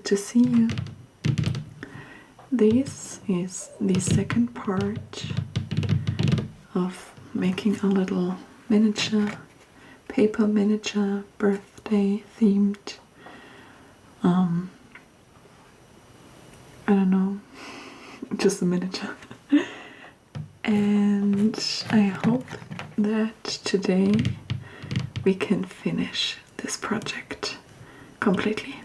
good to see you. This is the second part of making a little paper miniature birthday themed, I don't know, just a miniature. And I hope that today we can finish this project completely.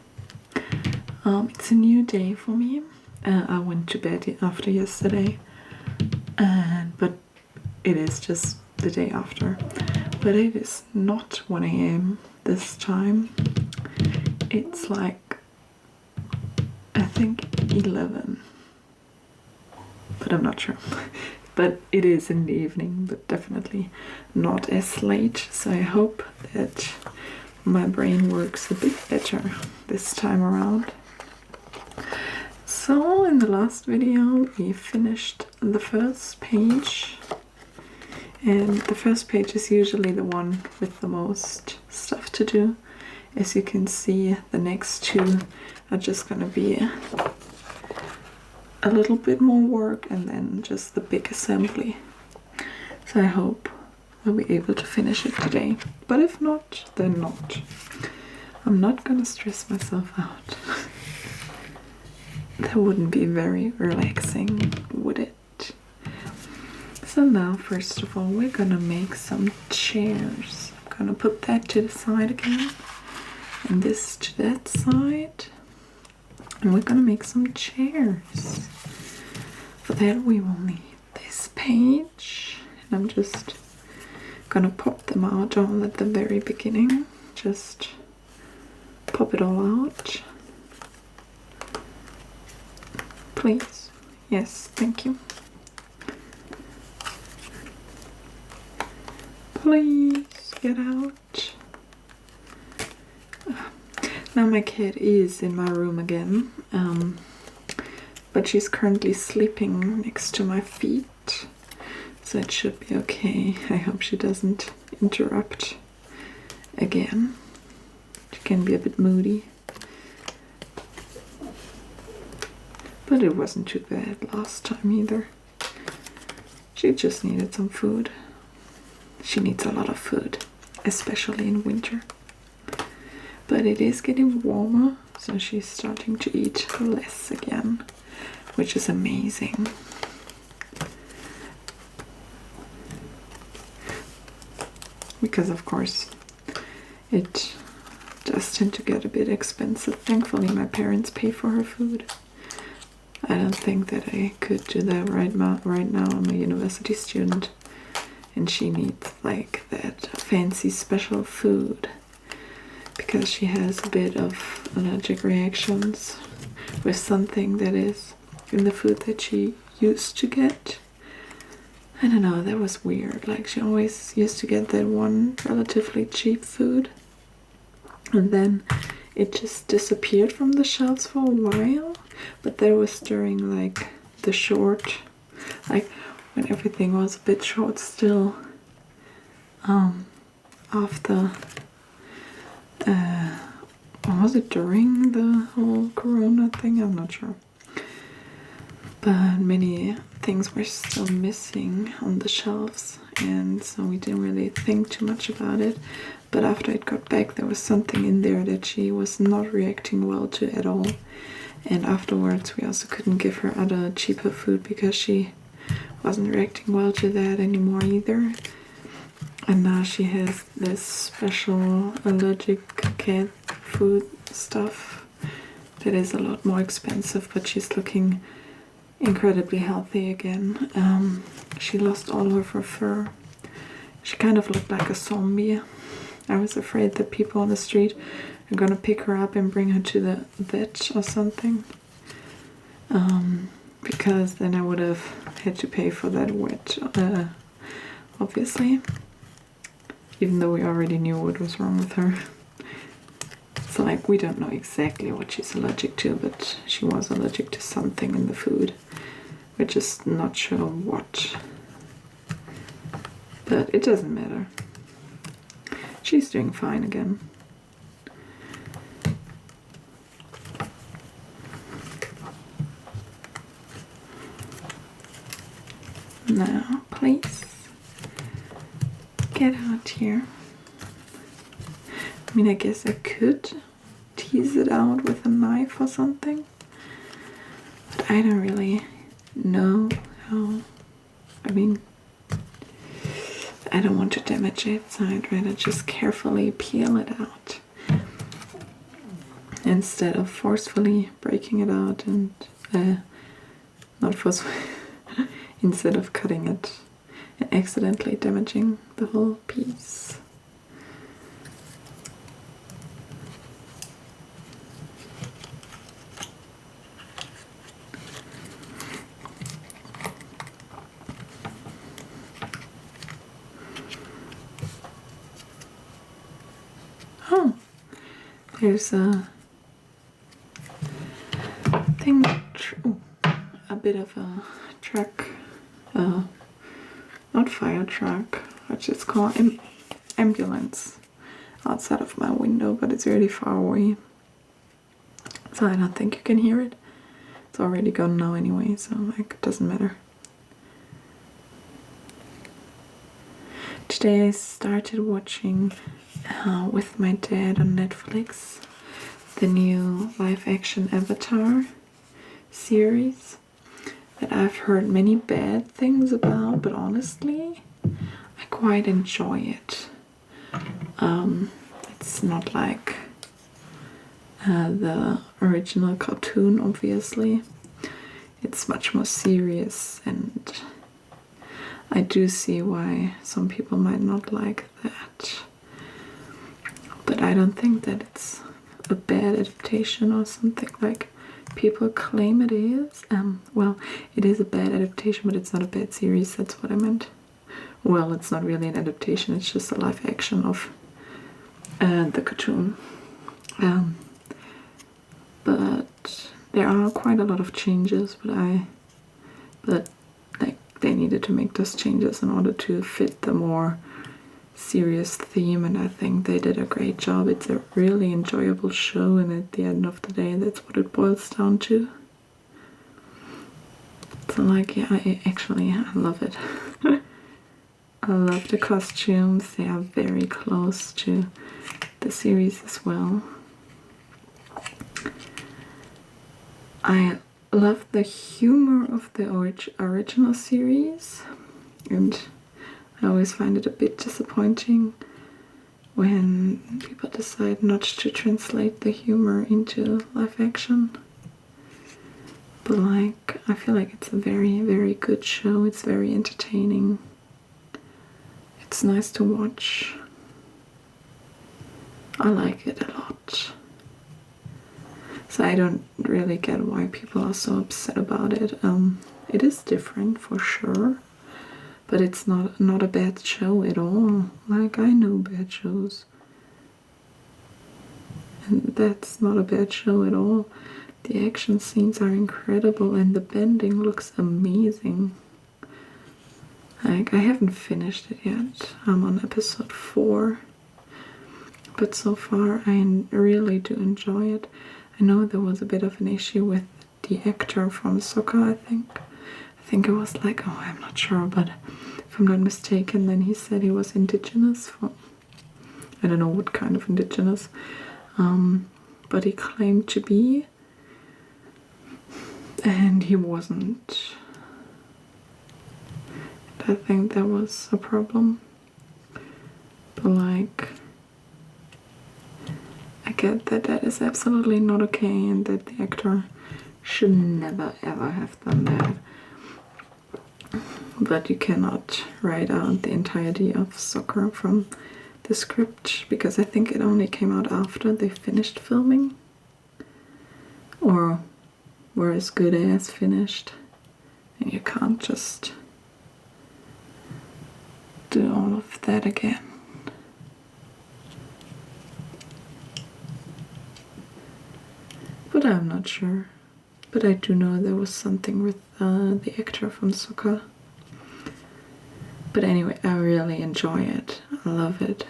It's a new day for me. I went to bed after yesterday, but it is just the day after. But it is not 1 a.m. this time. It's like, I think 11, but I'm not sure. But it is in the evening, but definitely not as late. So I hope that my brain works a bit better this time around. So in the last video we finished the first page, and the first page is usually the one with the most stuff to do. As you can see, the next two are just gonna be a little bit more work and then just the big assembly. So I hope we'll be able to finish it today, but if not, then not. I'm not gonna stress myself out. That wouldn't be very relaxing, would it? So now, first of all, we're gonna make some chairs. I'm gonna put that to the side again, and this to that side. And we're gonna make some chairs. For that we will need this page, and I'm just gonna pop them out all at the very beginning. Just pop it all out. Please. Yes, thank you. Please get out. Now my cat is in my room again, but she's currently sleeping next to my feet, so it should be okay. I hope she doesn't interrupt again. She can be a bit moody, but it wasn't too bad last time either. She just needed some food. She needs a lot of food, especially in winter. But it is getting warmer, so she's starting to eat less again, which is amazing. Because of course it does tend to get a bit expensive. Thankfully my parents pay for her food. I don't think that I could do that right now. I'm a university student and she needs like that fancy special food, because she has a bit of allergic reactions with something that is in the food that she used to get. I don't know, that was weird. Like, she always used to get that one relatively cheap food, and then it just disappeared from the shelves for a while. But that was during like the short, like when everything was a bit short still, after or was it during the whole corona thing? I'm not sure. But many things were still missing on the shelves, and so we didn't really think too much about it. But after it got back, there was something in there that she was not reacting well to at all. And afterwards we also couldn't give her other cheaper food because she wasn't reacting well to that anymore either. And now she has this special allergic cat food stuff that is a lot more expensive, but she's looking incredibly healthy again. She lost all of her fur. She kind of looked like a zombie. I was afraid that people on the street are gonna pick her up and bring her to the vet or something, because then I would have had to pay for that vet, obviously, even though we already knew what was wrong with her. So like, we don't know exactly what she's allergic to, but she was allergic to something in the food. We're just not sure what, but it doesn't matter. She's doing fine again. Now, please get out here. I mean, I guess I could tease it out with a knife or something, but I don't really know how. I mean, I don't want to damage it, so I'd rather just carefully peel it out instead of forcefully breaking it out and not forcefully, instead of cutting it and accidentally damaging the whole piece. Oh, there's a thing, a bit of a truck, not fire truck, which is called ambulance, outside of my window, but it's really far away, so I don't think you can hear it. It's already gone now anyway, so like it doesn't matter. Today I started watching with my dad on Netflix the new live-action Avatar series that I've heard many bad things about, but honestly I quite enjoy it. It's not like the original cartoon, obviously. It's much more serious, and I do see why some people might not like that. But I don't think that it's a bad adaptation or something like people claim it is. Well, it is a bad adaptation, but it's not a bad series, that's what I meant. Well, it's not really an adaptation, it's just a live action of the cartoon. But there are quite a lot of changes, but like they needed to make those changes in order to fit the more serious theme, and I think they did a great job. It's a really enjoyable show, and at the end of the day that's what it boils down to. So like, yeah, I love it. I love the costumes, they are very close to the series as well. I love the humor of the original series, and I always find it a bit disappointing when people decide not to translate the humor into live action. But like, I feel like it's a very, very good show. It's very entertaining. It's nice to watch. I like it a lot. So I don't really get why people are so upset about it. It is different for sure, but it's not a bad show at all. Like, I know bad shows, and that's not a bad show at all. The action scenes are incredible, and the bending looks amazing. Like, I haven't finished it yet. I'm on episode 4, but so far I really do enjoy it. I know there was a bit of an issue with the actor from Sokka, I think it was like, oh, I'm not sure, but if I'm not mistaken, then he said he was indigenous. I don't know what kind of indigenous, but he claimed to be, and he wasn't. I think that was a problem. But like, I get that that is absolutely not okay, and that the actor should never ever have done that. But you cannot write out the entirety of Sokka from the script, because I think it only came out after they finished filming, or were as good as finished, and you can't just do all of that again. But I'm not sure. But I do know there was something with the actor from Sokka. But anyway, I really enjoy it. I love it.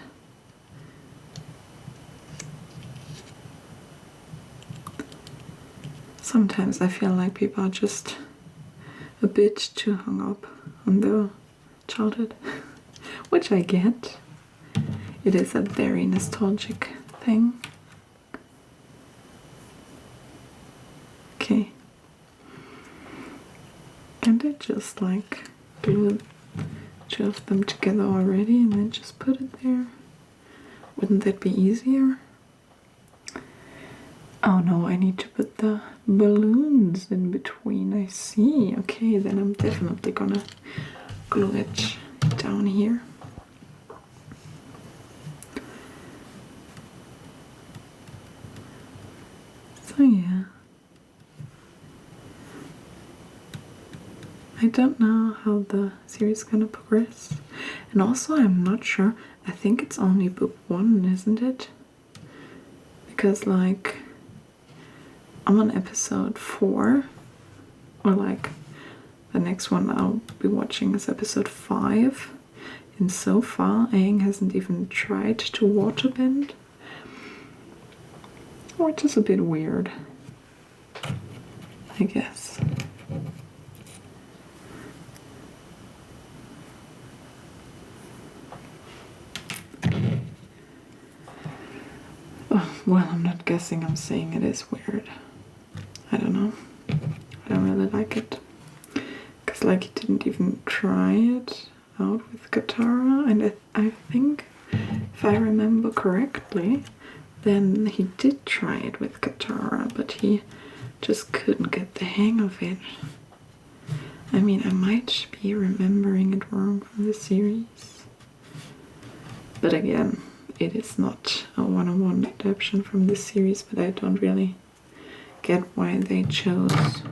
Sometimes I feel like people are just a bit too hung up on their childhood, which I get. It is a very nostalgic thing. Okay. Can't I just like glue 2 of them together already and then just put it there? Wouldn't that be easier? Oh no, I need to put the balloons in between. I see. Okay, then I'm definitely gonna glue it down here. So yeah. I don't know how the series is gonna progress. And also I'm not sure. I think it's only book 1, isn't it? Because like I'm on episode 4, or like the next one I'll be watching is episode 5, and so far Aang hasn't even tried to waterbend, which is a bit weird, I guess. Oh, well, I'm not guessing, I'm saying it is weird. I don't know. I don't really like it. Because like he didn't even try it out with Katara, and I think, if I remember correctly, then he did try it with Katara, but he just couldn't get the hang of it. I mean, I might be remembering it wrong from the series. But again, it is not a one-on-one adaptation from this series, but I don't really get why they chose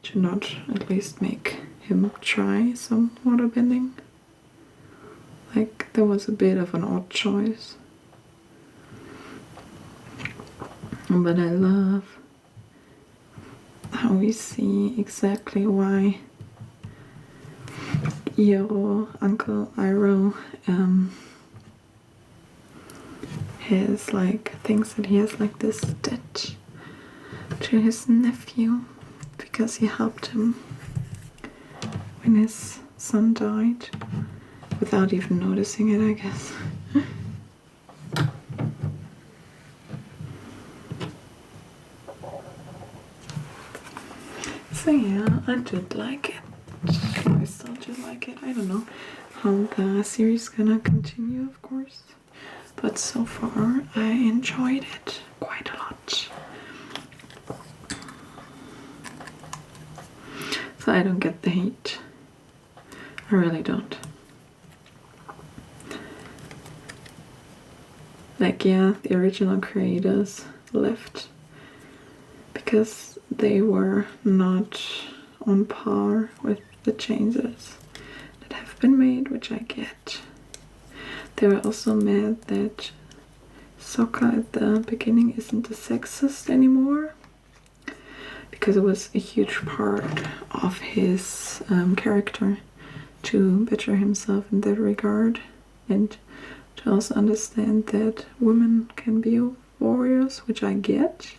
to not at least make him try some waterbending. Like, there was a bit of an odd choice. But I love how we see exactly why Iroh, Uncle Iroh, has like, thinks that he has like this debt to his nephew because he helped him when his son died without even noticing it, I guess. So yeah, I did like it. I still do like it. I don't know how the series is gonna continue, of course, but so far I enjoyed it quite a lot. So I don't get the hate. I really don't. Like, yeah, the original creators left because they were not on par with the changes that have been made, which I get. They were also mad that Sokka at the beginning isn't a sexist anymore, because it was a huge part of his character to better himself in that regard, and to also understand that women can be warriors, which I get.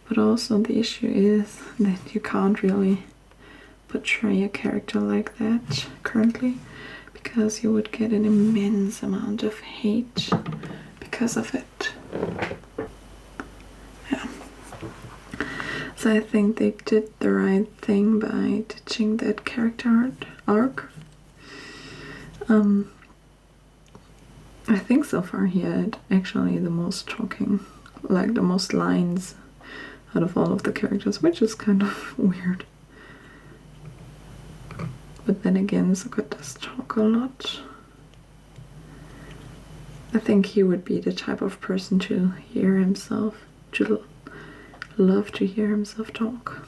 But also the issue is that you can't really portray a character like that currently, because you would get an immense amount of hate because of it. Yeah. So I think they did the right thing by ditching that character arc. I think so far he had actually the most talking, like the most lines out of all of the characters, which is kind of weird. But then again, Sokka does talk a lot. I think he would be the type of person to hear himself, to love to hear himself talk.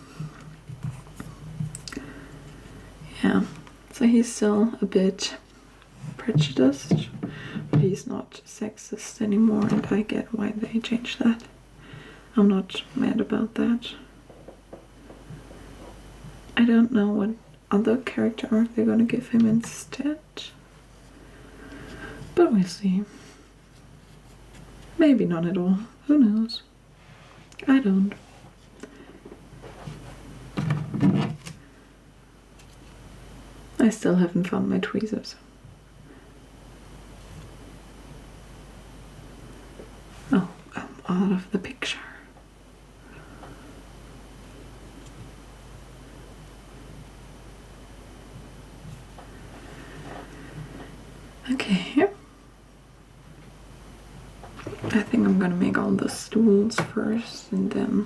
Yeah, so he's still a bit prejudiced, but he's not sexist anymore, and I get why they changed that. I'm not mad about that. I don't know what other character arc they're gonna give him instead, but we'll see. Maybe not at all. Who knows? I don't. I still haven't found my tweezers. Oh, I'm out of the picture. Okay. I think I'm gonna make all the stools first and then...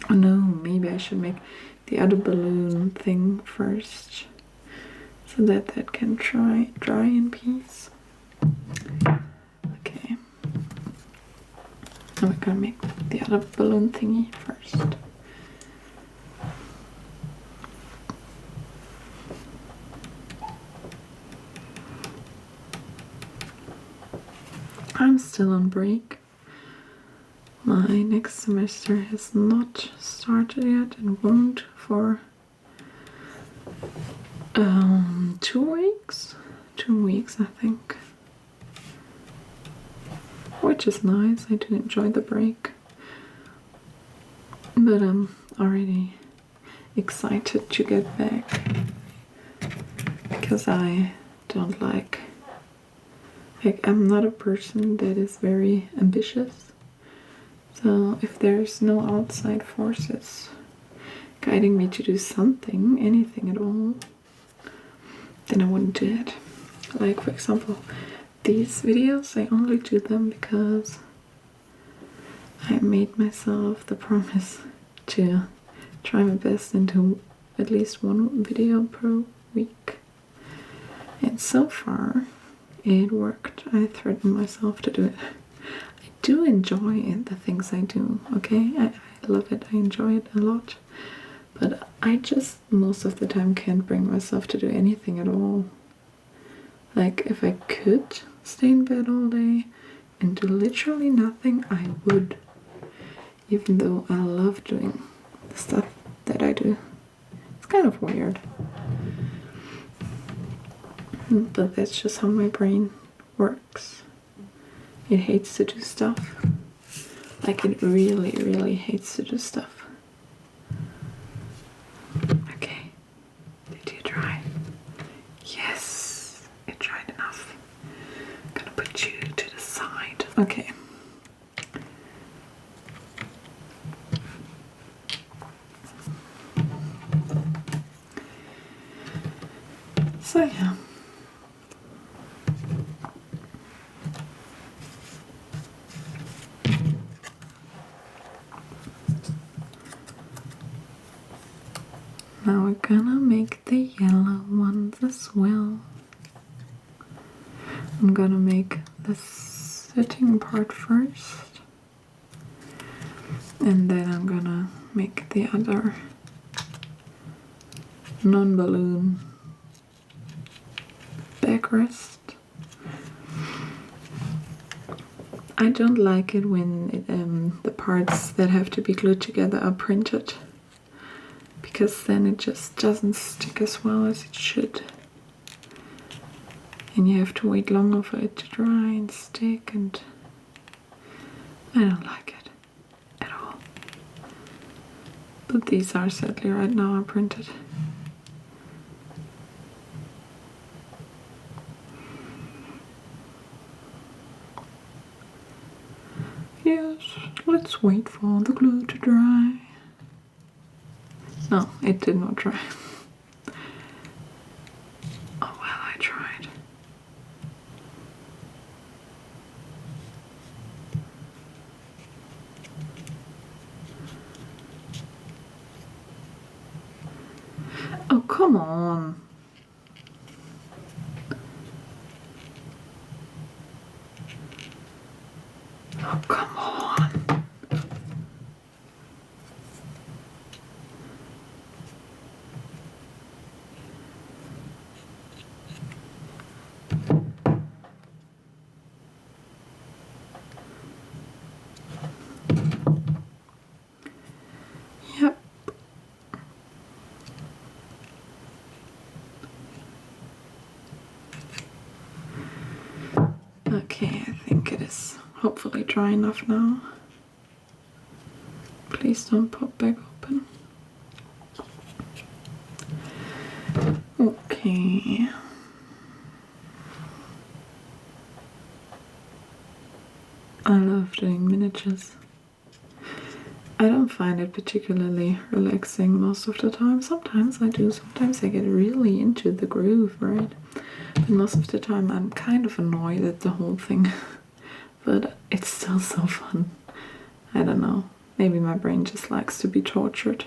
Oh no, maybe I should make the other balloon thing first so that that can dry in peace. Okay. Now we're gonna make the other balloon thingy first. I'm still on break. My next semester has not started yet and won't for 2 weeks. 2 weeks, I think. Which is nice. I do enjoy the break. But I'm already excited to get back because I don't like I'm not a person that is very ambitious. So if there's no outside forces guiding me to do something, anything at all, then I wouldn't do it. Like, for example, these videos, I only do them because I made myself the promise to try my best and do at least one video per week. And so far, it worked. I threatened myself to do it. I do enjoy it, the things I do, okay? I love it. I enjoy it a lot. But I just most of the time can't bring myself to do anything at all. Like, if I could stay in bed all day and do literally nothing, I would. Even though I love doing the stuff that I do. It's kind of weird. But that's just how my brain works. It hates to do stuff. Like, it really, really hates to do stuff. Okay. Did you dry? Yes, it dried enough. I'm gonna put you to the side. Okay. So yeah. Now we're gonna make the yellow ones as well. I'm gonna make the sitting part first, and then I'm gonna make the other non-balloon backrest. I don't like it when the parts that have to be glued together are printed, because then it just doesn't stick as well as it should. And you have to wait longer for it to dry and stick, and I don't like it at all. But these are sadly right now are printed. Yes, let's wait for the glue to dry. No, it did not dry. Oh well, I tried. Oh, come on. Oh, come on. Yep. Okay, I think it is hopefully dry enough now. Please don't pop back open. Oh, Okay. I love doing miniatures. I don't find it particularly relaxing most of the time. Sometimes I do. Sometimes I get really into the groove, right? But most of the time I'm kind of annoyed at the whole thing. But it's still so fun. I don't know. Maybe my brain just likes to be tortured.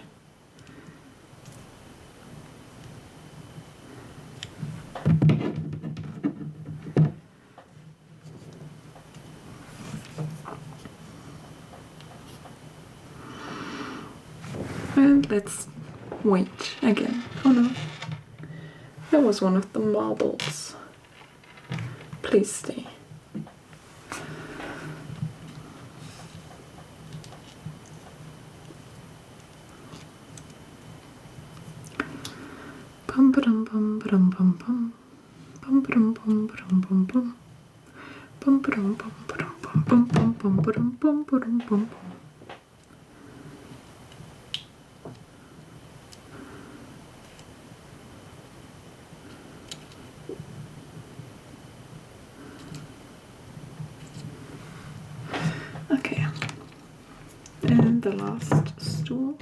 And let's wait again. Oh no. That was one of the marbles. Please stay. Bum ba-dum bum ba-dum bum bum. Bum ba-dum bum ba-dum bum bum. Bum ba-dum bum ba-dum bum bum bum bum ba-dum bum ba-dum bum bum. Okay. And the last stool.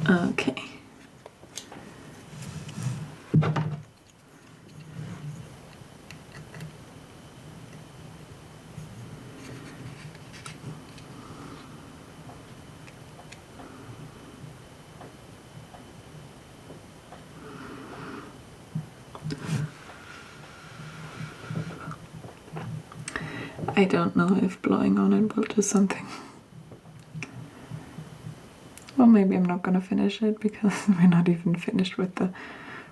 Okay. I don't know if blowing on it will do something. Well, maybe I'm not gonna finish it because we're not even finished with the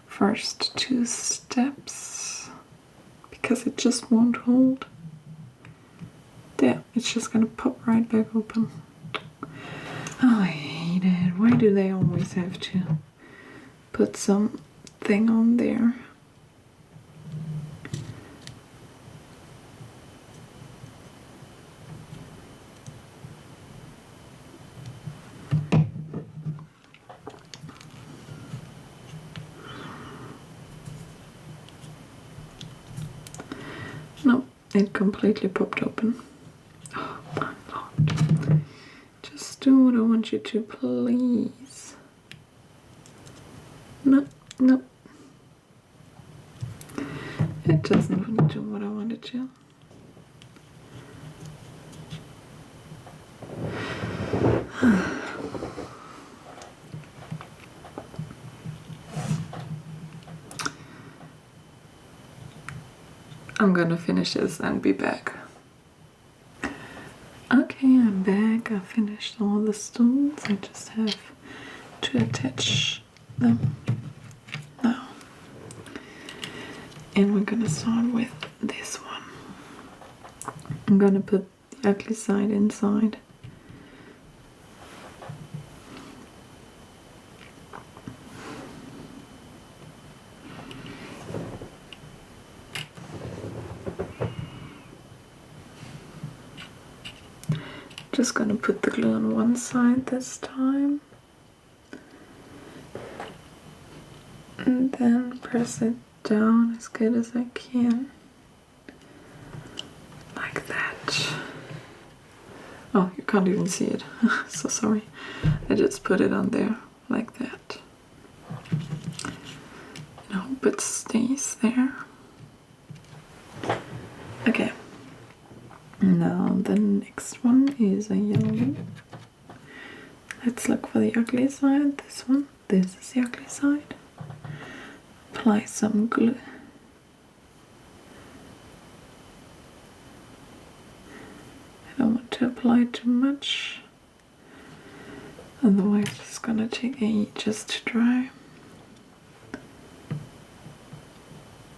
first 2 steps. Because it just won't hold. There, it's just gonna pop right back open. Oh, I hate it. Why do they always have to put something on there? No, it completely popped open. Oh my lord. Just do what I want you to, please. No, no. It doesn't want to do what I want it to. I'm gonna finish this and be back. Okay, I'm back. I finished all the stools. I just have to attach them now. And we're gonna start with this one. I'm gonna put the ugly side inside. Just gonna put the glue on one side this time. And then press it down as good as I can. Like that. Oh, you can't even see it. So sorry. I just put it on there like that. And I hope it stays there. Okay. Now the next one is a yellow. Let's look for the ugly side. This one. This is the ugly side. Apply some glue. I don't want to apply too much. Otherwise it's gonna take ages to dry.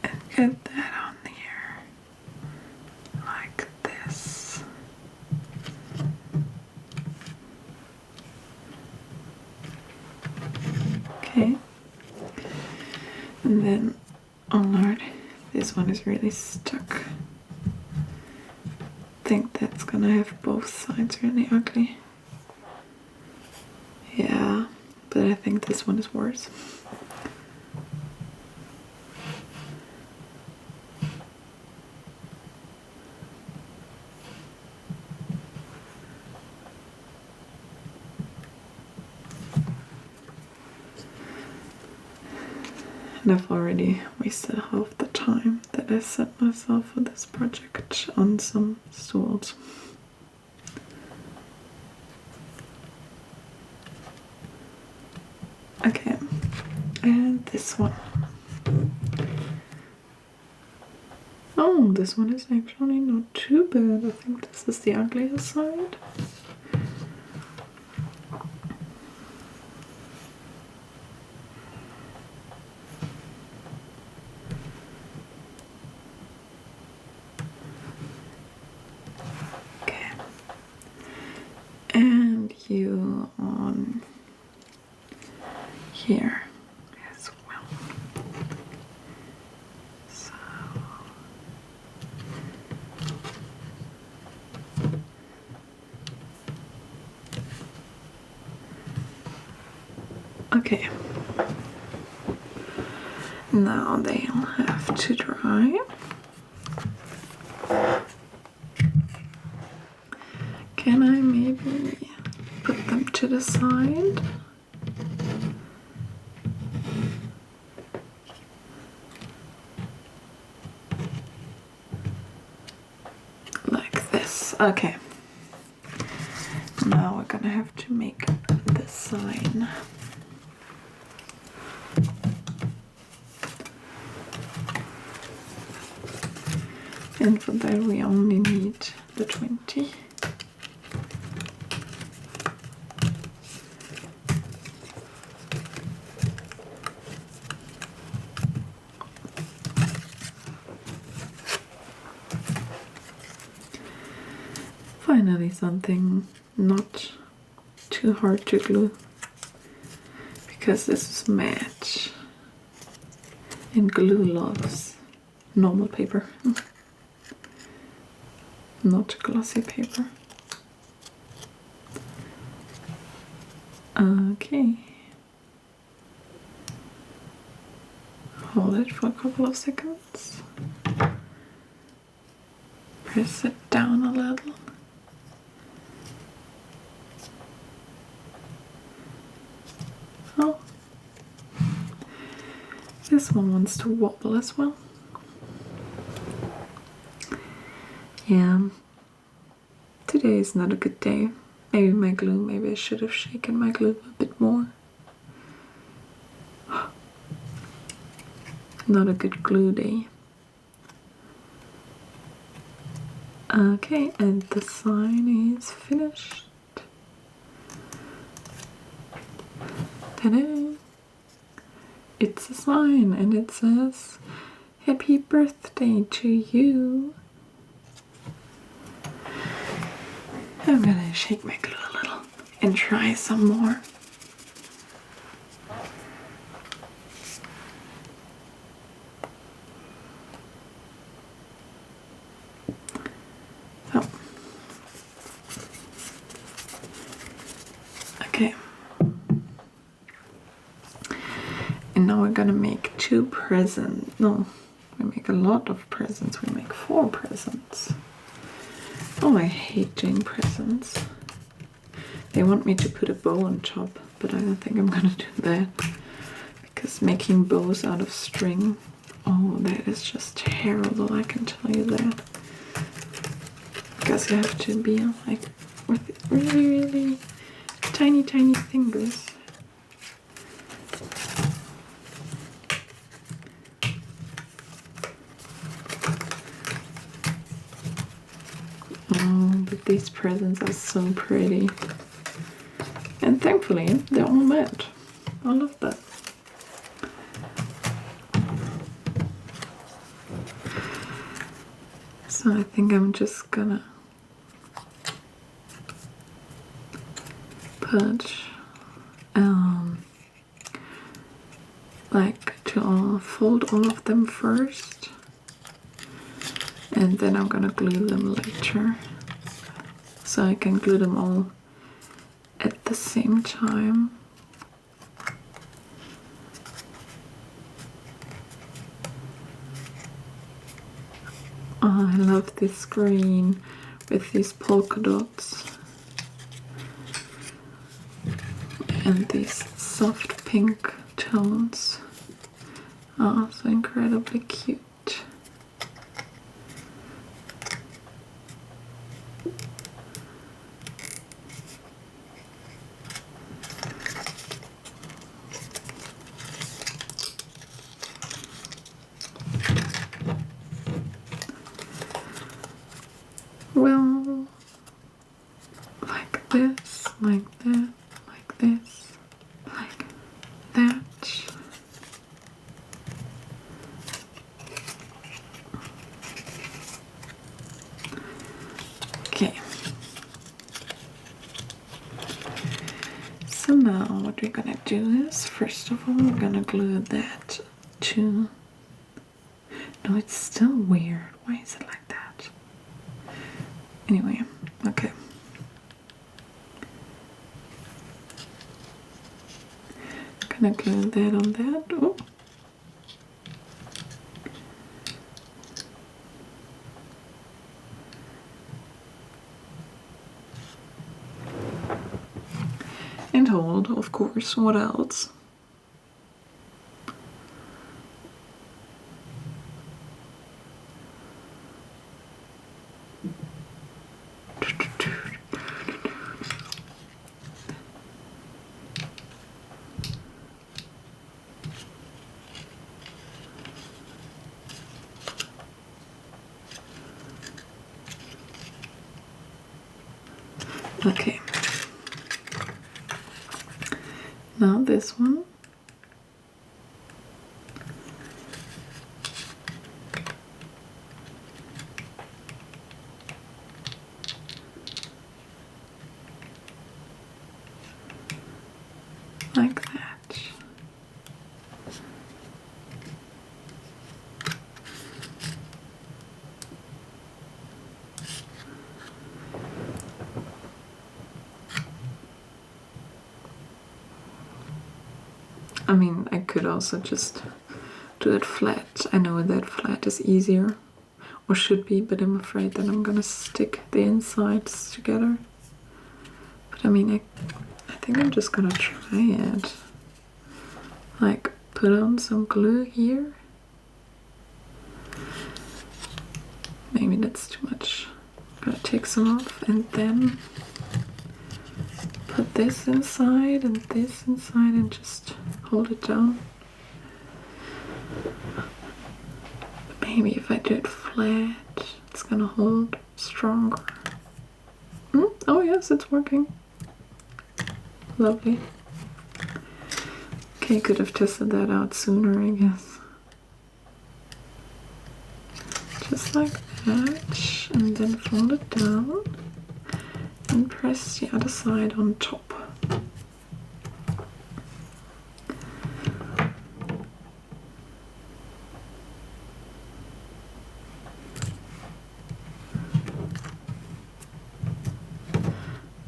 And get that on there. Like this. Okay. And then, oh lord, this one is really stuck. I think that's gonna have both sides really ugly. Yeah, but I think this one is worse. And I've already wasted half the time that I set myself for this project on some stools. Okay, and this one. Oh, this one is actually not too bad. I think this is the uglier side. Okay. And you on here as well. So okay. Now they'll have to dry. Can I maybe put them to the side? Like this. Okay. Now we're gonna have to make the sign. And for that we only need the 20. Finally something not too hard to glue, because this is matte and glue loves normal paper, not glossy paper. Okay, hold it for a couple of seconds, press it down a little. Oh, this one wants to wobble as well. Yeah, today is not a good day. Maybe I should have shaken my glue a bit more. Not a good glue day. Okay, and the sign is finished. Ta-da! It's a sign and it says, "Happy birthday to you." I'm gonna shake my glue a little and try some more. So, okay. And now we're gonna make 2 presents. No, we make a lot of presents. We make 4 presents. Oh, I hate doing presents. They want me to put a bow on top, but I don't think I'm gonna do that. Because making bows out of string, oh, that is just terrible, I can tell you that. Because you have to be like with really, really tiny, tiny fingers. Oh, but these presents are so pretty. And thankfully, they're all matte. I love that. So I think I'm just gonna put like to fold all of them first, and then I'm gonna glue them later, so I can glue them all at the same time. Oh, I love this green with these polka dots and these soft pink tones. Oh, so incredibly cute. Well, like this, like that, like this, like that. Okay. So now what we're gonna do is, first of all, we're gonna glue that to... No, it's still weird. Why is it like that? Anyway, okay. Gonna glue that on that. Oh. And hold, of course. What else? Okay. Now this one. Like that. I mean, I could also just do it flat. I know that flat is easier, or should be, but I'm afraid that I'm gonna stick the insides together. But I mean, I think I'm just gonna try it. Like, put on some glue here. Maybe that's too much. I'm gonna take some off and then put this inside and this inside and just hold it down. Maybe if I do it flat, it's gonna hold stronger. Oh yes, it's working. Lovely. Okay, could have tested that out sooner, I guess. Just like that, and then fold it down and press the other side on top.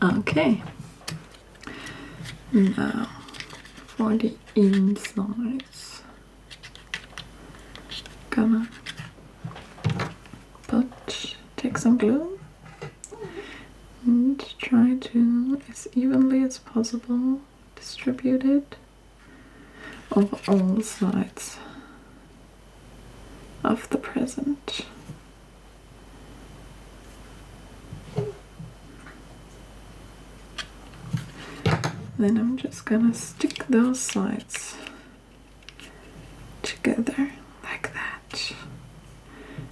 Okay, now for the insides, gonna take some glue and try to, as evenly as possible, distribute it over all sides of the present. Then I'm just gonna stick those sides together like that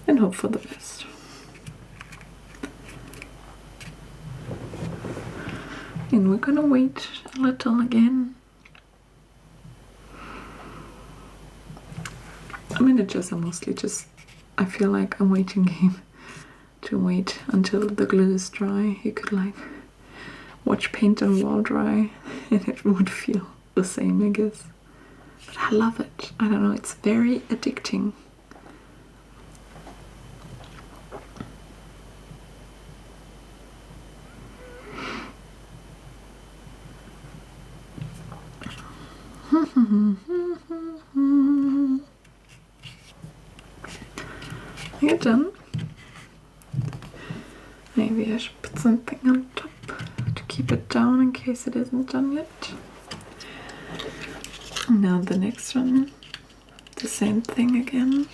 and hope for the best. And we're gonna wait a little again. I mean, it just, I mostly just, I feel like a waiting game to wait until the glue is dry. You could like watch paint on wall dry and it would feel the same, I guess. But I love it. I don't know, it's very addicting. Are you done? Maybe I should put something on top to keep it down in case it isn't done yet. Now the next one, the same thing again.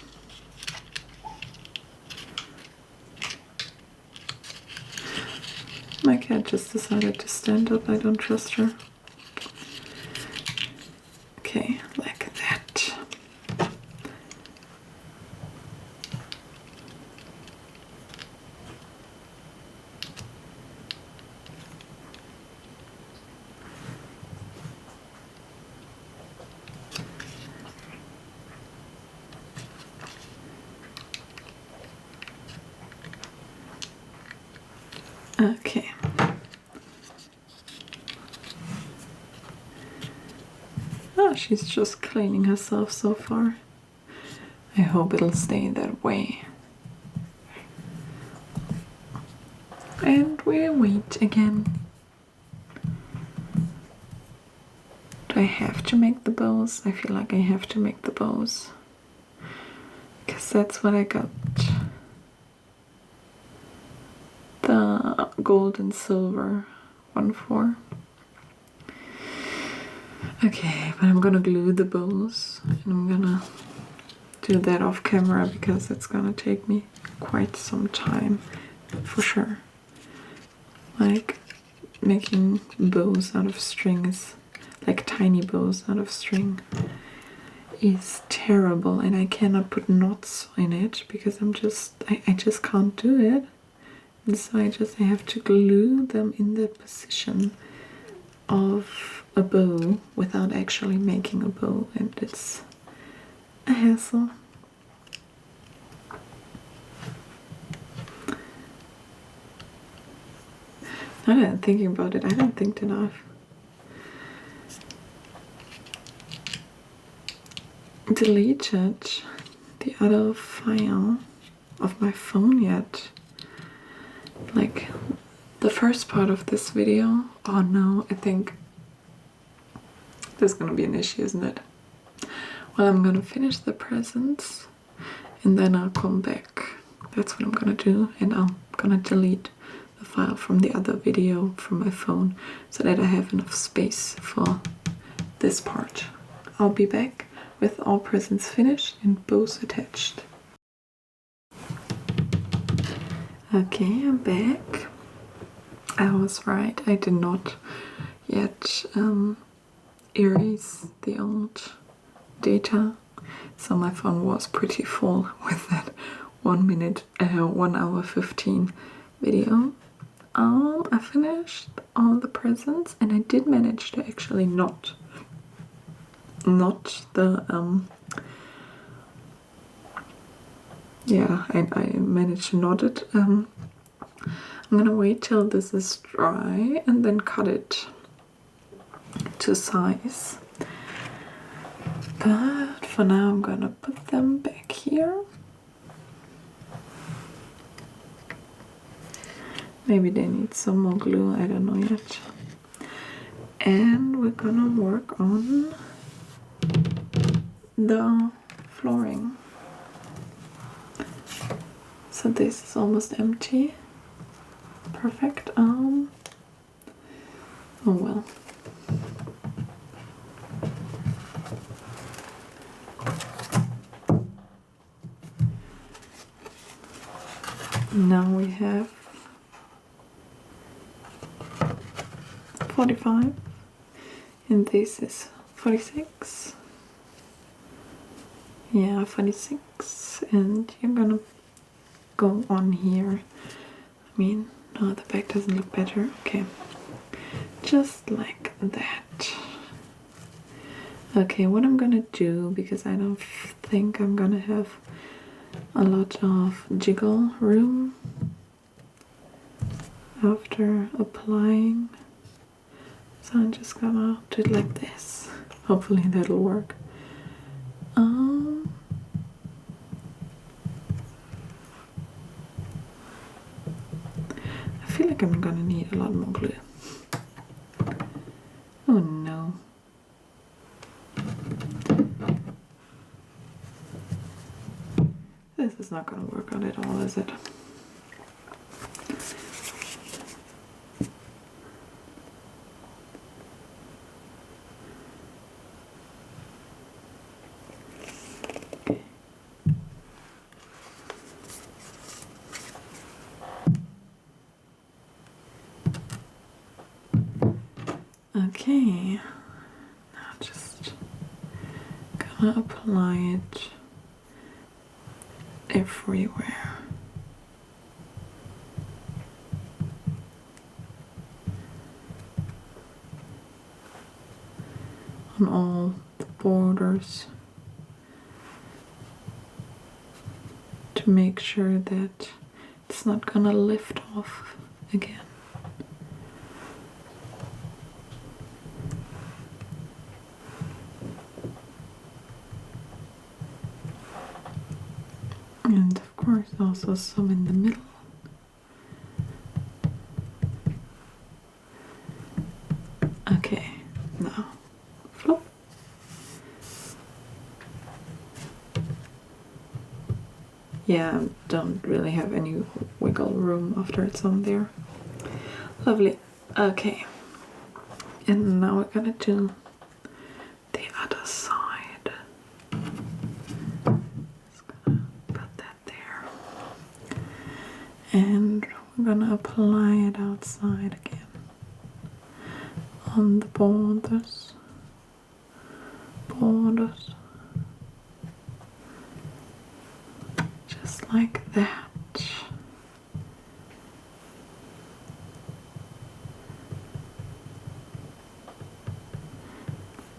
My cat just decided to stand up. I don't trust her. Okay, like that. Okay. Oh, she's just cleaning herself so far. I hope it'll stay that way. And we wait again. Do I have to make the bows? I feel like I have to make the bows. Because that's what I got the gold and silver one for. Okay, but I'm gonna glue the bows and I'm gonna do that off camera because it's gonna take me quite some time for sure. Like making bows out of string is like tiny bows out of string is terrible, and I cannot put knots in it because I just can't do it. And so I have to glue them in the position of a bow without actually making a bow, and it's a hassle. Now that I'm thinking about it, I don't think that I've deleted the other file of my phone yet. Like the first part of this video. Oh no, I think there's gonna be an issue, isn't it? Well, I'm gonna finish the presents and then I'll come back. That's what I'm gonna do, and I'm gonna delete the file from the other video from my phone so that I have enough space for this part. I'll be back with all presents finished and bows attached. Okay, I'm back. I was right, I did not yet erase the old data, so my phone was pretty full with that 1 hour 15 video. I finished all the presents and I did manage to actually not the yeah, I managed to knot it. I'm gonna wait till this is dry and then cut it to size. But for now I'm gonna put them back here. Maybe they need some more glue, I don't know yet. And we're gonna work on the flooring. So this is almost empty. Perfect. Oh well. Now we have 45 and this is 46. Yeah, 46, and you're gonna go on here. I mean, no, the back doesn't look better. Okay, just like that. Okay, what I'm gonna do, because I don't think I'm gonna have a lot of jiggle room after applying, so I'm just gonna do it like this. Hopefully that'll work. feel like I'm gonna need a lot more glue. Oh no. This is not gonna work out at all, is it? Okay, now just gonna apply it everywhere. On all the borders to make sure that it's not gonna lift off again. And of course also some in the middle. Okay, now flop. Yeah, I don't really have any wiggle room after it's on there. Lovely. Okay, and now we're gonna do the other side. Just gonna put that there. And we're gonna apply it outside again. On the borders. Just like that.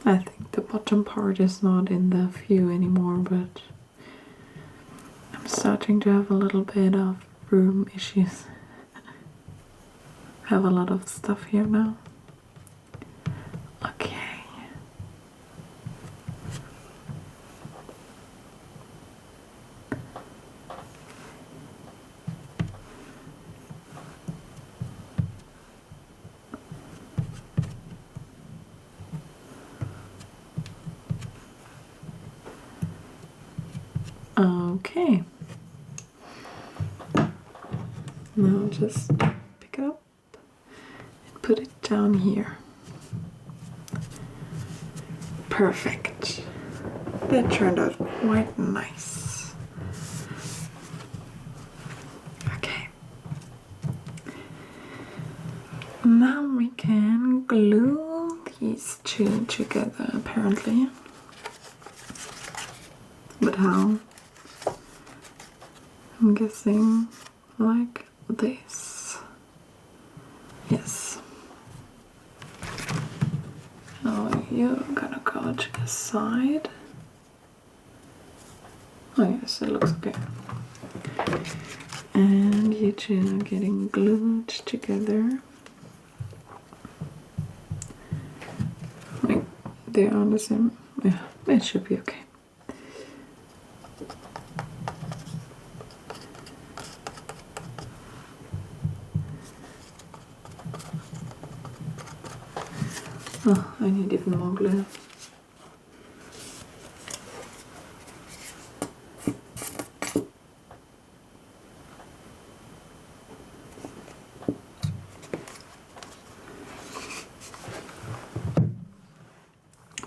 I think the bottom part is not in the view anymore, but I'm starting to have a little bit of room issues. I have a lot of stuff here now. Okay. Okay. Now just pick it up and put it down here. Perfect. That turned out quite nice. Okay. Now we can glue these two together, apparently. But how? I'm guessing like this. Yes. Now you're gonna go to the side. Oh yes, it looks okay. And you two are getting glued together. Like they're on the same. Yeah, it should be okay. Oh, I need even more glue.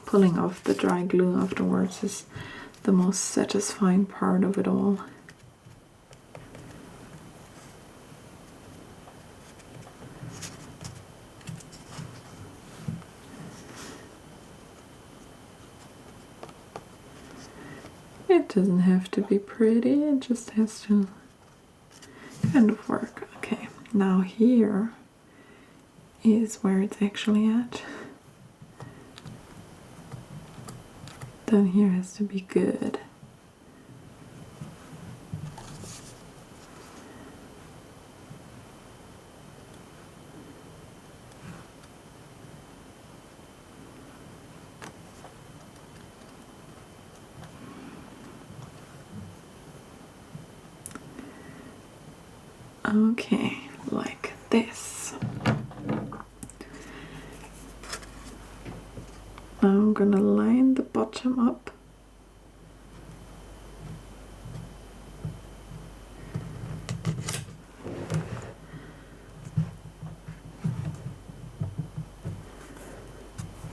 Pulling off the dry glue afterwards is the most satisfying part of it all. It doesn't have to be pretty, it just has to kind of work. Okay, now here is where it's actually at. Down here has to be good. Okay, like this. I'm gonna line the bottom up.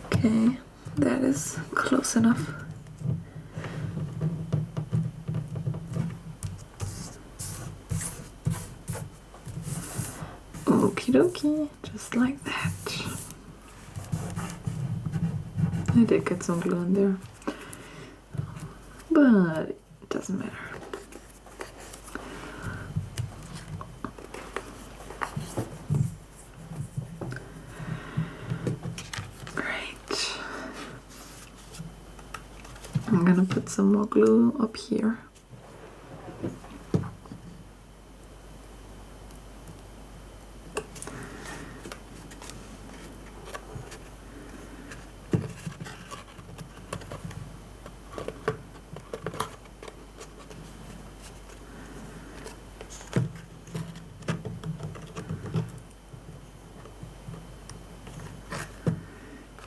Okay, that is close enough. Okie dokie, just like that. I did get some glue in there, but it doesn't matter. Great. I'm gonna put some more glue up here.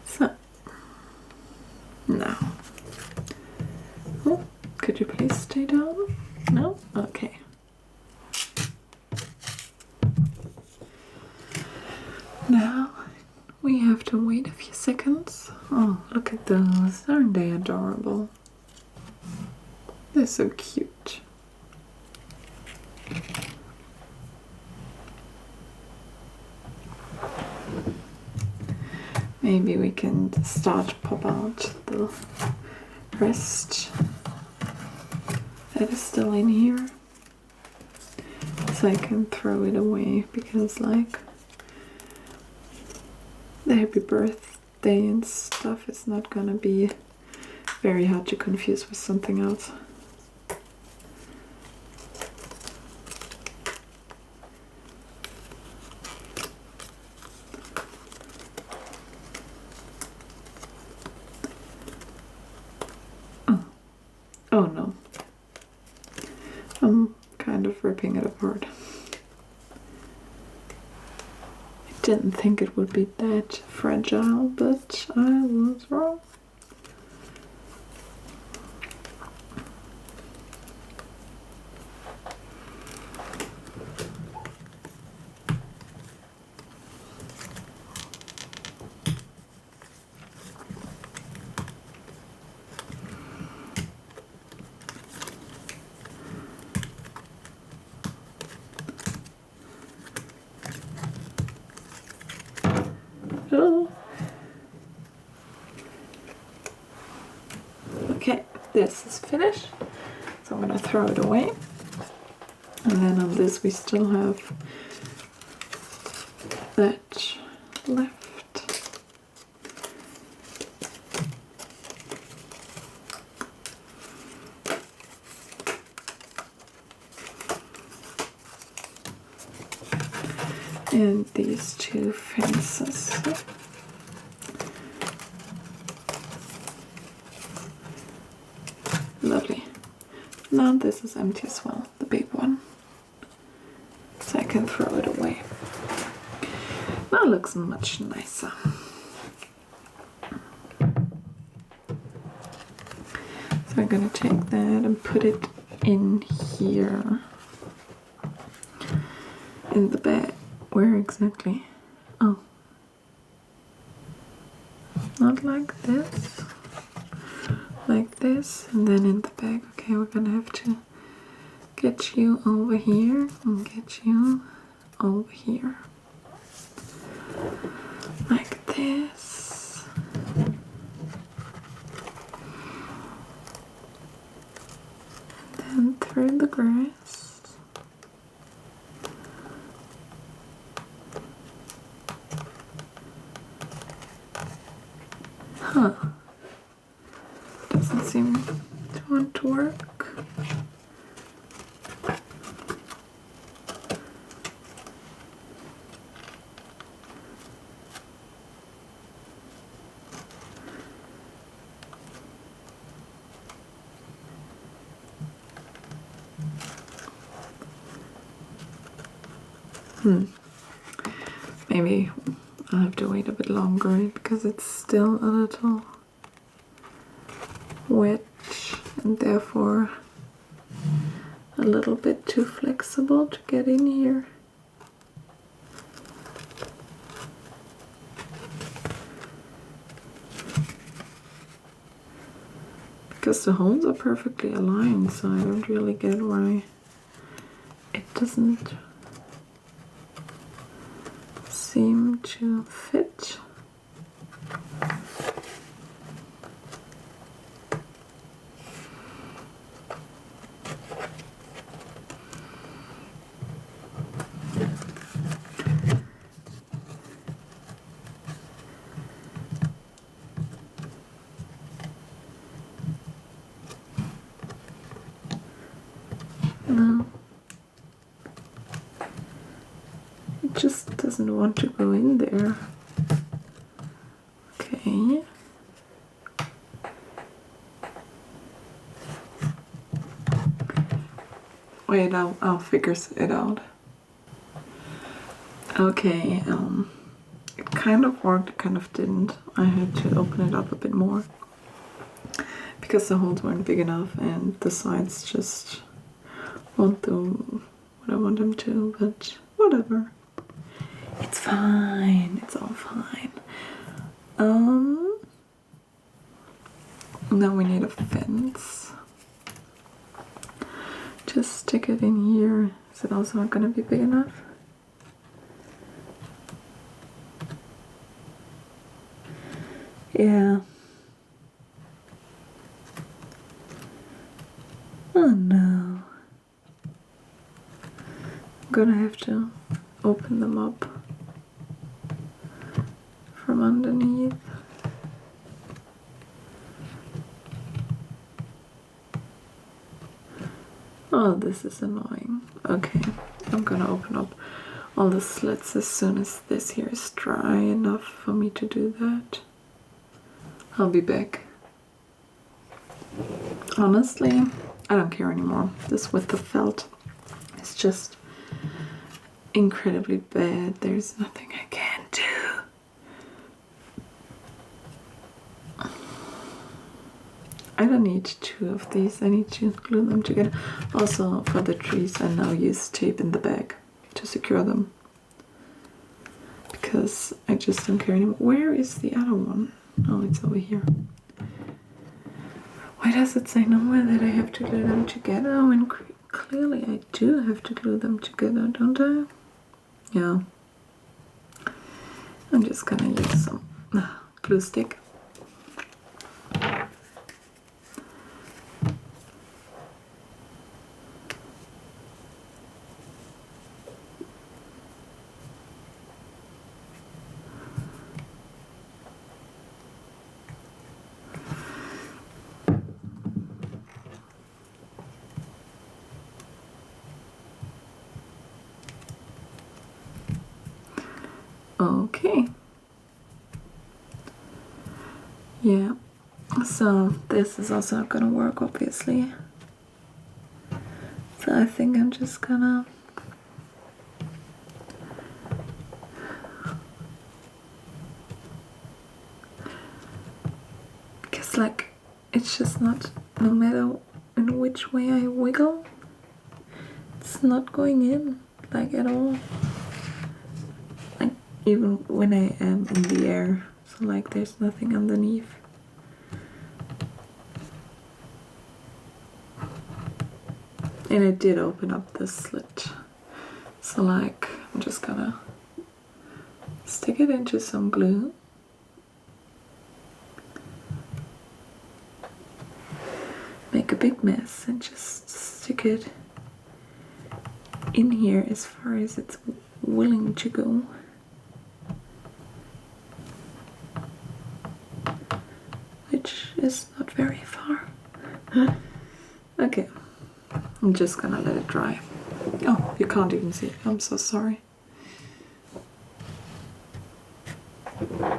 So, now, oh, could you please stay down? No? Okay. Now, we have to wait a few seconds. Oh, look at those. Aren't they adorable? They're so cute. Maybe we can start to pop out the rest that is still in here, so I can throw it away, because like the happy birthday and stuff is not gonna be very hard to confuse with something else. Oh no, I'm kind of ripping it apart. I didn't think it would be that fragile, but I was wrong. Oh. Okay, this is finished, so I'm gonna throw it away. And then on this we still have that left. And these two fences. Lovely. Now this is empty as well, the big one. So I can throw it away. Now it looks much nicer. So I'm gonna take that and put it in here. In the bag. Where exactly? Oh. Not like this. Like this, and then in the bag. Okay, we're gonna have to get you over here and get you over here. Like this. Then through the grass. Huh. Doesn't seem to want to work. Maybe I'll have to wait a bit longer because it's still a little wet and therefore a little bit too flexible to get in here. Because the holes are perfectly aligned, so I don't really get why it doesn't seem to fit. No. It just doesn't want to go in there. Okay. Wait, I'll figure it out. Okay, it kind of worked, it kind of didn't. I had to open it up a bit more because the holes weren't big enough and the sides just won't do what I want them to, but whatever. It's fine, it's all fine. Now we need a fence. Just stick it in here. Is it also not gonna be big enough? Yeah. Oh no. I'm gonna have to open them up from underneath. Oh, this is annoying. Okay, I'm gonna open up all the slits as soon as this here is dry enough for me to do that. I'll be back. Honestly, I don't care anymore. This with the felt is just incredibly bad. There's nothing I can do. I don't need two of these. I need to glue them together. Also, for the trees, I now use tape in the bag to secure them. Because I just don't care anymore. Where is the other one? Oh, it's over here. Why does it say nowhere that I have to glue them together when clearly I do have to glue them together, don't I? Yeah. I'm just gonna use some glue stick. Okay. Yeah. So this is also not gonna work, obviously. So I think I'm just gonna because like it's just not, no matter in which way I wiggle, it's not going in like at all. Like even when I am in the air, so like there's nothing underneath. And I did open up this slit, so like I'm just gonna stick it into some glue. Make a big mess and just stick it in here as far as it's willing to go. Which is not very far. Okay, I'm just gonna let it dry. Oh, you can't even see it. I'm so sorry.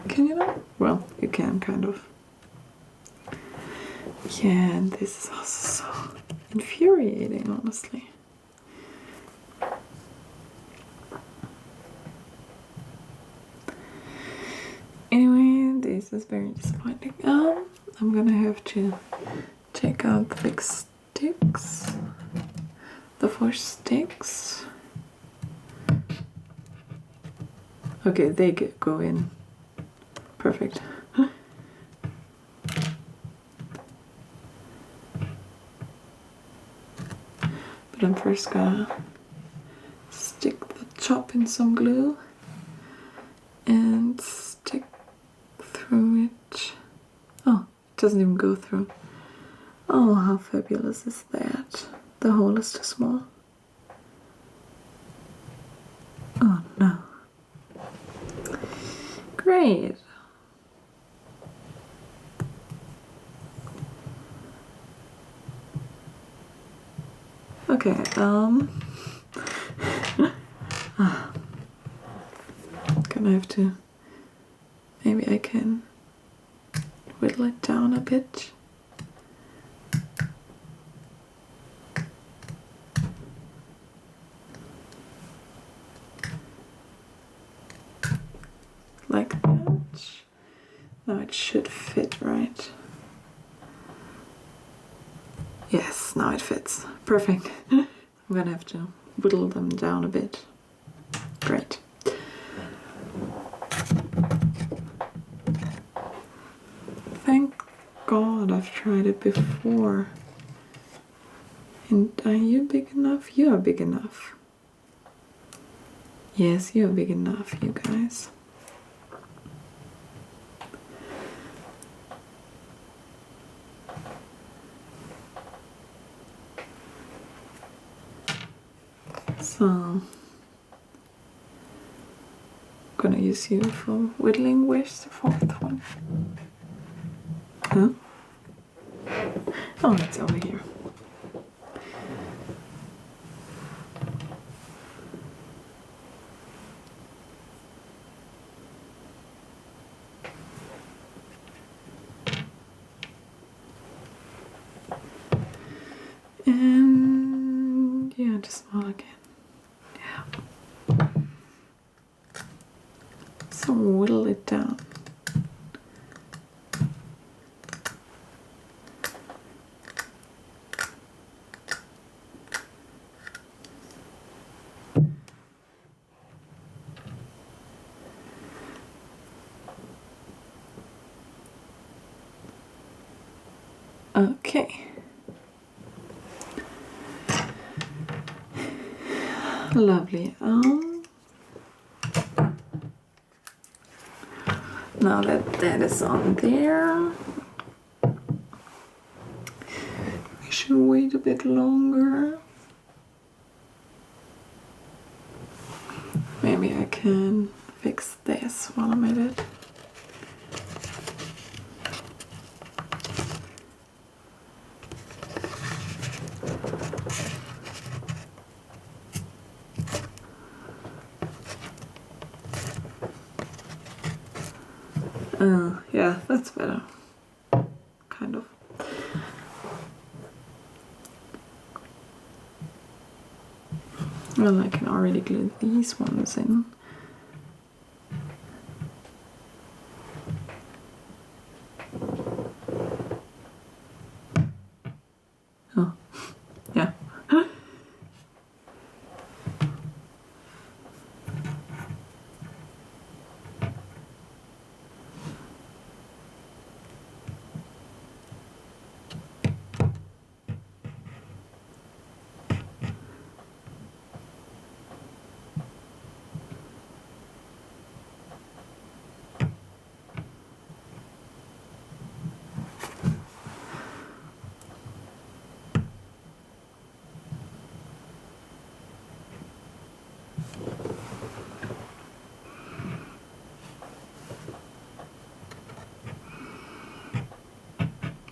Can you not? Well, you can, kind of. Yeah, and this is also so infuriating, honestly. this is very disappointing. I'm gonna have to take out the big sticks, the 4 sticks. Okay, they go in. Perfect. But I'm first gonna stick the top in some glue and stick through it. Oh, it doesn't even go through. Oh, how fabulous is that? The hole is too small. Oh no. Great. Okay, gonna have to, maybe I can whittle it down a bit. Like that. Now it should fit, right? Yes, now it fits. Perfect. I'm gonna have to whittle them down a bit. Great. Thank God I've tried it before. And are you big enough? You are big enough. Yes, you are big enough, you guys. So, I'm gonna use you for whittling. Where's the 4th one? Huh? Oh, it's over here. And yeah, just small again. Yeah. So whittle it down. Okay. Lovely. Now that that is on there, we should wait a bit longer. Maybe I can fix this while I'm at it. Yeah, that's better. Kind of. Well, I can already glue these ones in. Oh, yeah.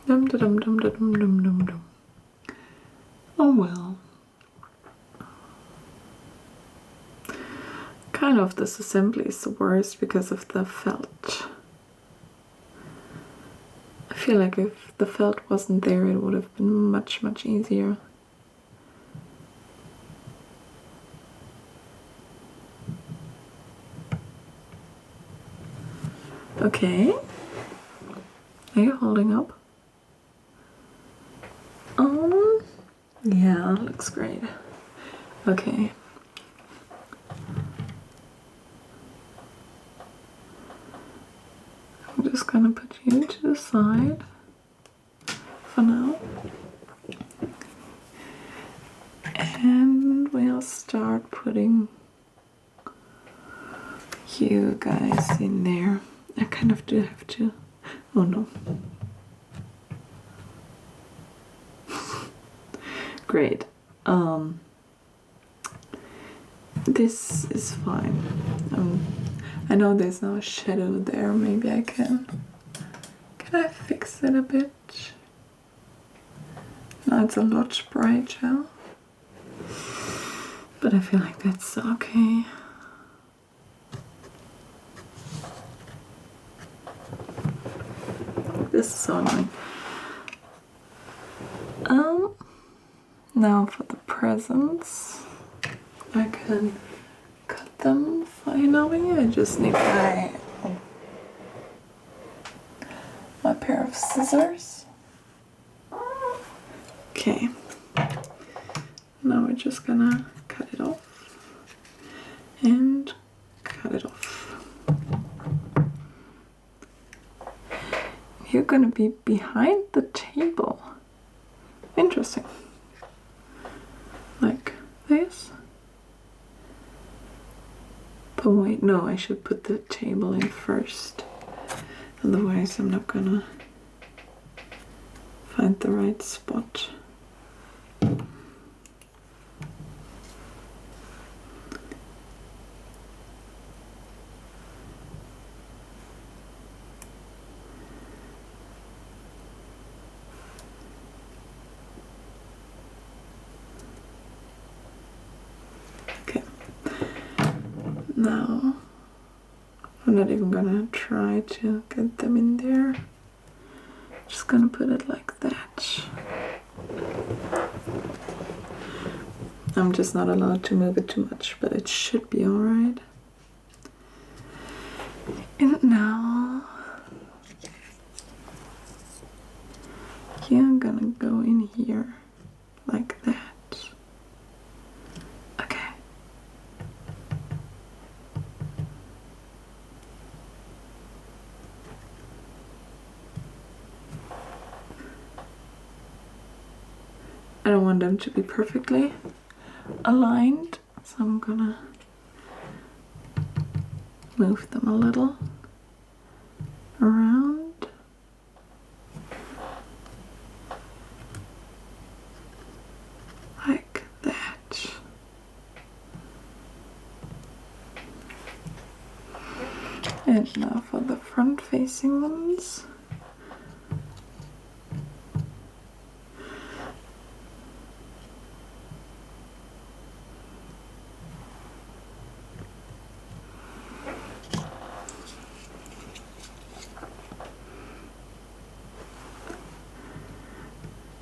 Dum dum dum dum dum dum dum. Oh well. Kind of this assembly is the worst because of the felt. I feel like if the felt wasn't there, it would have been much, much easier. Okay. Are you holding up? Yeah, looks great. Okay. I'm just gonna put you to the side for now. And we'll start putting you guys in there. I kind of do have to. Oh no. Great. This is fine. I know there's no shadow there. Maybe I can. Can I fix it a bit? No, it's a lot brighter. But I feel like that's okay. This is so annoying. Now for the presents. I can cut them finally. I just need my pair of scissors. Okay. Now we're just gonna cut it off and cut it off. You're gonna be behind the table. Interesting. Like this. But wait, no, I should put the table in first. Otherwise I'm not gonna find the right spot. Now, I'm not even gonna try to get them in there. Just gonna put it like that. I'm just not allowed to move it too much, but it should be alright. And now, you're gonna go in here like that. I don't want them to be perfectly aligned, so I'm gonna move them a little around. Like that. And now for the front-facing ones.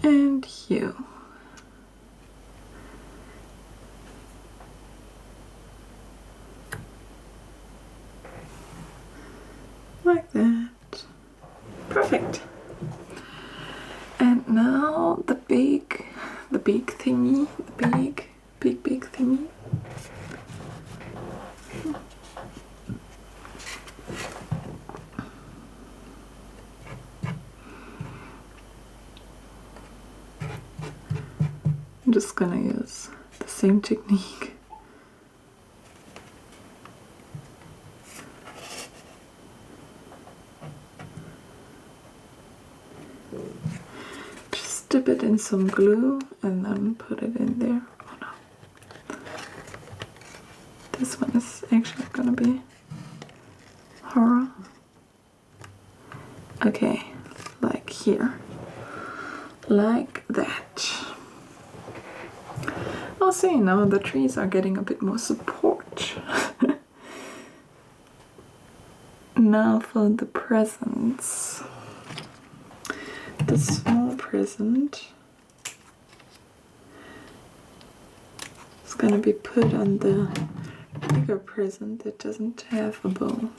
And you. Like that. Perfect. And now the big thingy, the big thingy. I'm just gonna use the same technique. Just dip it in some glue and then put it in there. Oh no. This one is actually gonna be horror. Okay, like here. Like that. Oh, see, now the trees are getting a bit more support. Now for the presents. The small present is gonna be put on the bigger present that doesn't have a bow.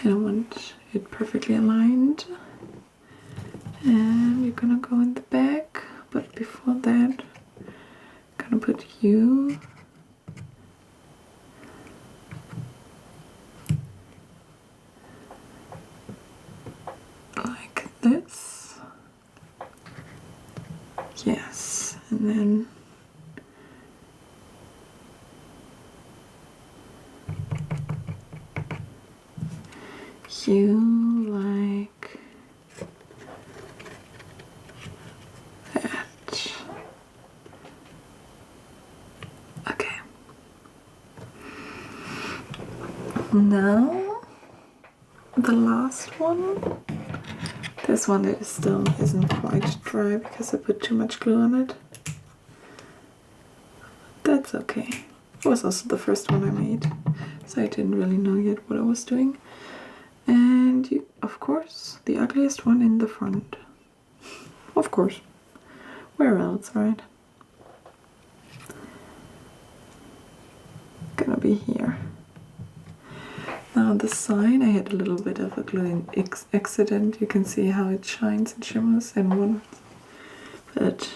And I want it perfectly aligned. And you're gonna go in the back, but before that, I'm gonna put you like this. Yes, and then you like that. Okay. Now the last one. This one is still isn't quite dry because I put too much glue on it. That's okay. It was also the first one I made, so I didn't really know yet what I was doing. And you, of course, the ugliest one in the front. Of course. Where else, right? Gonna be here. Now the sign, I had a little bit of a glue accident. You can see how it shines and shimmers in one, but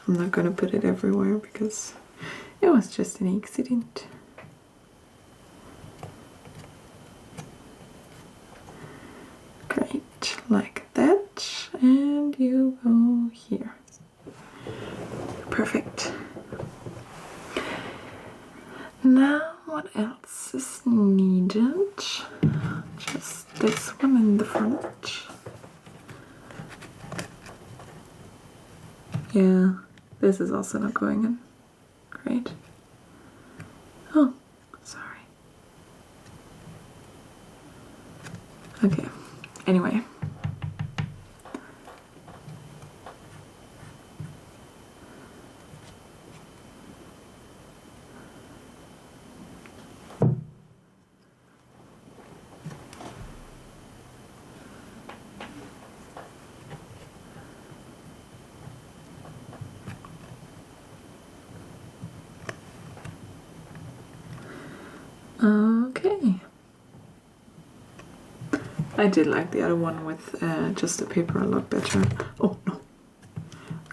I'm not gonna put it everywhere because it was just an accident. Great, like that, and you go here. Perfect. Now what else is needed? Just this one in the front. Yeah, this is also not going in. Great. Oh, sorry. Okay, anyway. Okay. I did like the other one with just the paper a lot better. Oh no.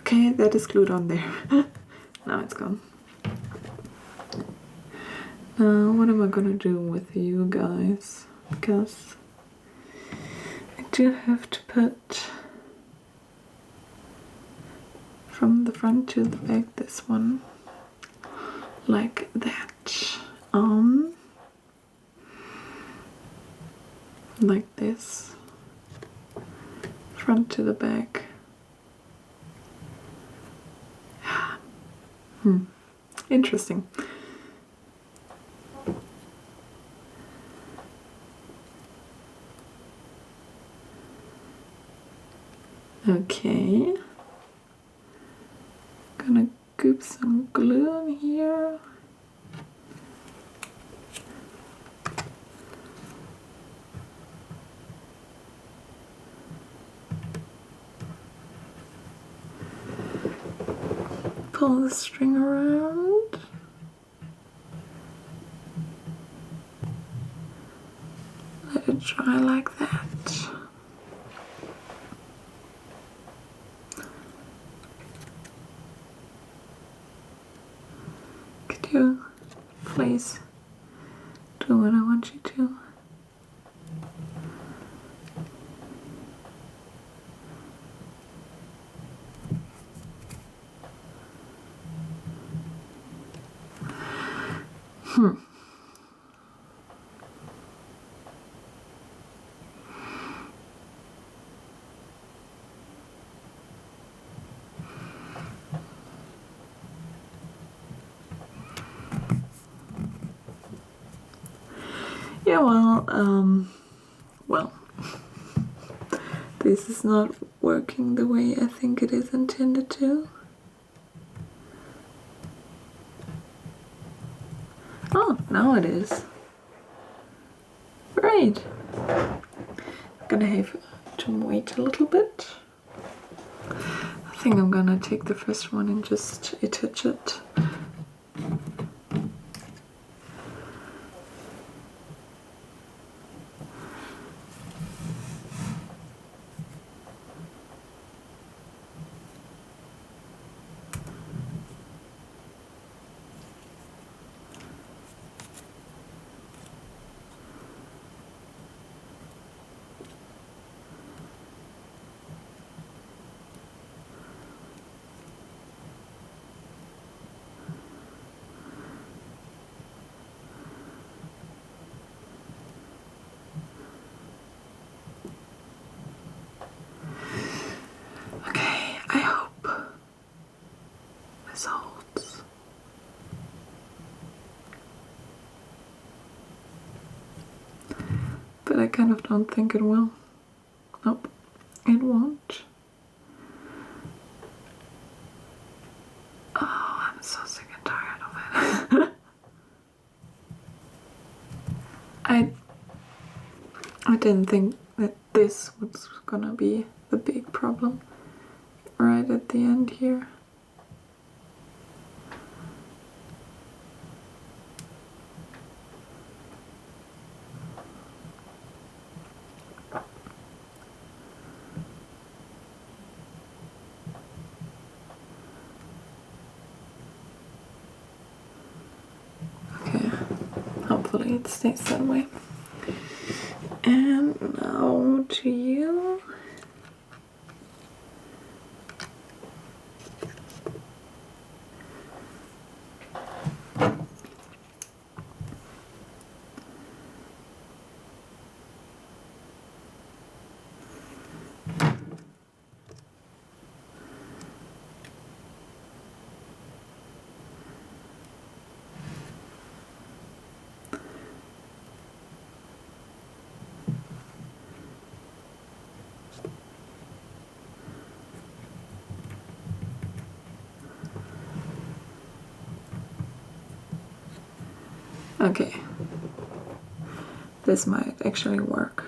Okay, that is glued on there. Now it's gone. Now what am I gonna do with you guys? Because I do have to put from the front to the back this one like that. Like this, front to the back. Interesting. Okay, gonna goop some glue in here. Pull the string around. Let it dry like that. Could you please do what I want you to? Yeah, well, this is not working the way I think it is intended to. Oh, now it is. Great. I'm gonna have to wait a little bit. I think I'm gonna take the first one and just attach it. holds. But I kind of don't think it will. Nope, it won't. Oh, I'm so sick and tired of it. I didn't think that this was gonna be the big problem right at the end here. Okay, hopefully it stays that way. And now to you. Okay, this might actually work.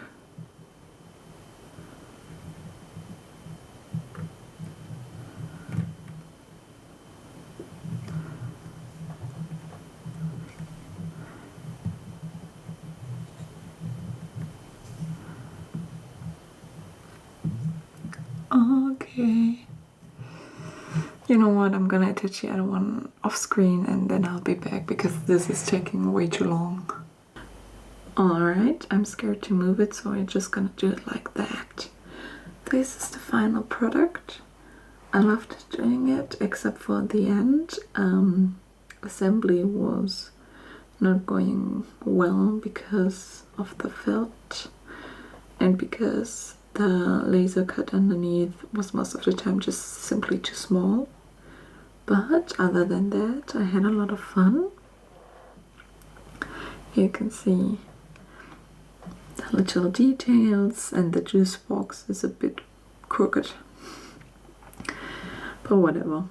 Okay. You know what, I'm gonna attach the other one off screen and then I'll be back because this is taking way too long. Alright, I'm scared to move it, so I'm just gonna do it like that. This is the final product. I loved doing it except for the end. Assembly was not going well because of the felt and because the laser cut underneath was most of the time just simply too small. But other than that, I had a lot of fun. You can see the little details, and the juice box is a bit crooked. But whatever.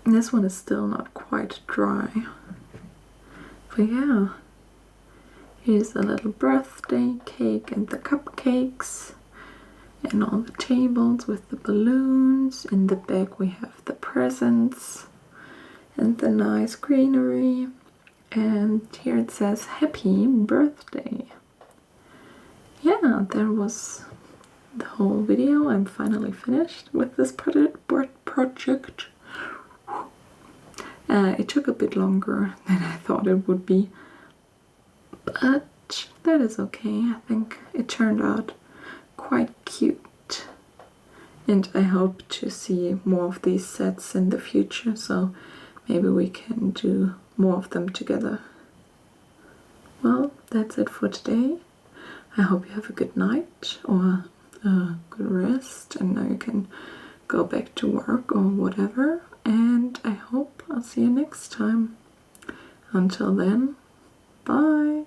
This one is still not quite dry. But yeah, here's the little birthday cake and the cupcakes. And all the tables with the balloons. In the back we have the presents and the nice greenery. And here it says happy birthday. Yeah, that was the whole video. I'm finally finished with this project. It took a bit longer than I thought it would be, but that is okay. I think it turned out quite cute, and I hope to see more of these sets in the future, so maybe we can do more of them together. Well, that's it for today. I hope you have a good night or a good rest, and now you can go back to work or whatever, and I hope I'll see you next time. Until then, bye!